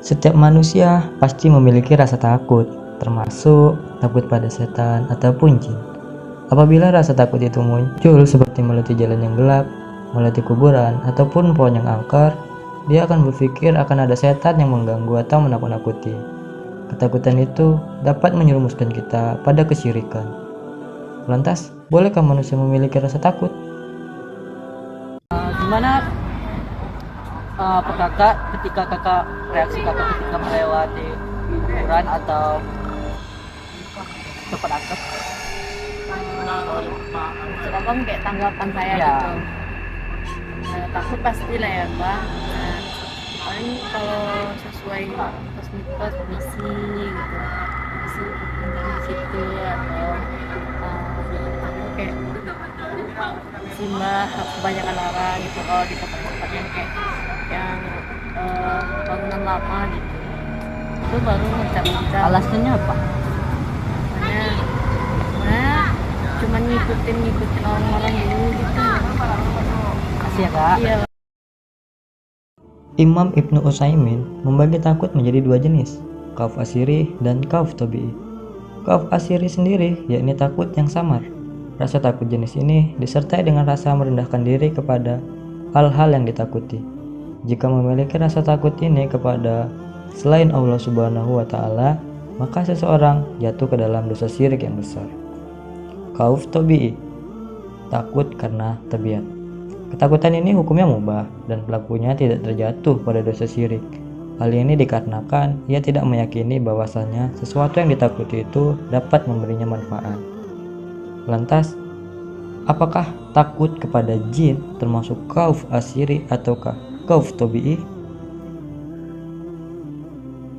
Setiap manusia pasti memiliki rasa takut, termasuk takut pada setan ataupun jin. Apabila rasa takut itu muncul seperti melewati jalan yang gelap, melewati kuburan, ataupun pohon yang angker, dia akan berpikir akan ada setan yang mengganggu atau menakut-nakuti. Ketakutan itu dapat menyerumuskan kita pada kesyirikan. Lantas, bolehkah manusia memiliki rasa takut? Gimana apa kakak ketika reaksi kakak ketika melewati kuburan atau tempat angker? Maksud abang kayak tanggapan saya Ya. gitu. Takut pasti lah ya bang. Paling kalau sesuai mitos misi gitu, misi di situ atau aku kayak simbah kebanyakan orang gitu kalau di tempat-tempat yang kayak yang bangunan lama gitu, itu baru mencabut Alasannya apa? mana cuma ngikutin orang-orang dulu gitu. Kasih ya kak. Iya. Imam Ibnu Utsaimin membagi takut menjadi dua jenis, khauf asyiri dan khauf tabi'i. Khauf asyiri sendiri yakni takut yang samar. Rasa takut jenis ini disertai dengan rasa merendahkan diri kepada hal-hal yang ditakuti. Jika memiliki rasa takut ini kepada selain Allah Subhanahu wa taala, maka seseorang jatuh ke dalam dosa syirik yang besar. Khauf tabi'i, takut karena tabiat. Ketakutan ini hukumnya mubah dan pelakunya tidak terjatuh pada dosa syirik. Hal ini dikarenakan ia tidak meyakini bahwasannya sesuatu yang ditakuti itu dapat memberinya manfaat. Lantas, apakah takut kepada jin termasuk khauf asyiri ataukah khauf tabi'i?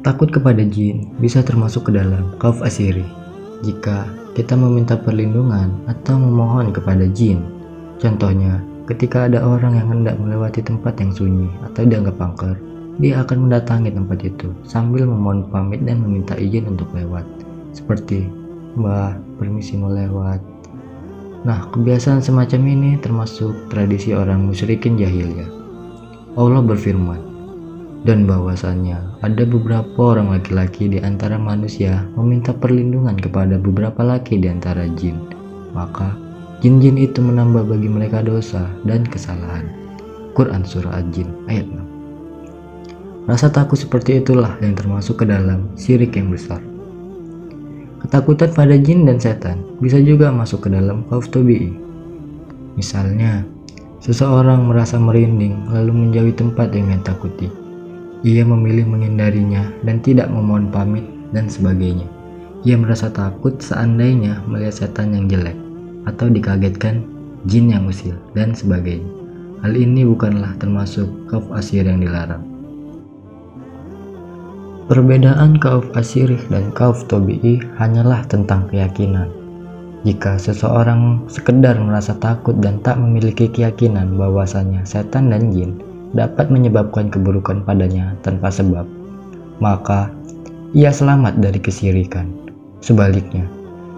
Takut kepada jin bisa termasuk ke dalam khauf asyiri jika kita meminta perlindungan atau memohon kepada jin. Contohnya, ketika ada orang yang hendak melewati tempat yang sunyi atau dianggap angker, dia akan mendatangi tempat itu sambil memohon pamit dan meminta izin untuk lewat. Seperti, "Mbah, permisi mau lewat." Nah, kebiasaan semacam ini termasuk tradisi orang musyrikin jahiliyah. Allah berfirman, "Dan bahwasannya ada beberapa orang laki-laki di antara manusia meminta perlindungan kepada beberapa laki di antara jin. Maka jin-jin itu menambah bagi mereka dosa dan kesalahan." Quran Surah Al-Jin ayat 6. Rasa takut seperti itulah yang termasuk ke dalam syirik yang besar. Ketakutan pada jin dan setan bisa juga masuk ke dalam khauf tabi'i. Misalnya, seseorang merasa merinding lalu menjauhi tempat yang ia takuti. Ia memilih menghindarinya dan tidak memohon pamit dan sebagainya. Ia merasa takut seandainya melihat setan yang jelek atau dikagetkan jin yang usil dan sebagainya. Hal ini bukanlah termasuk khauf asyiri yang dilarang. Perbedaan khauf asyiri dan khauf tabi'i hanyalah tentang keyakinan. Jika seseorang sekedar merasa takut dan tak memiliki keyakinan bahwasanya setan dan jin dapat menyebabkan keburukan padanya tanpa sebab, maka ia selamat dari kesyirikan. Sebaliknya,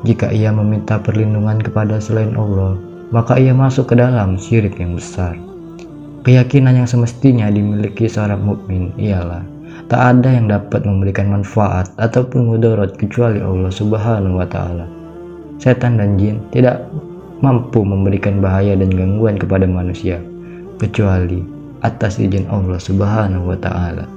jika ia meminta perlindungan kepada selain Allah, maka ia masuk ke dalam syirik yang besar. Keyakinan yang semestinya dimiliki seorang mukmin ialah tak ada yang dapat memberikan manfaat ataupun mudarat kecuali Allah Subhanahu wa taala. Setan dan jin tidak mampu memberikan bahaya dan gangguan kepada manusia kecuali atas izin Allah Subhanahu wa taala.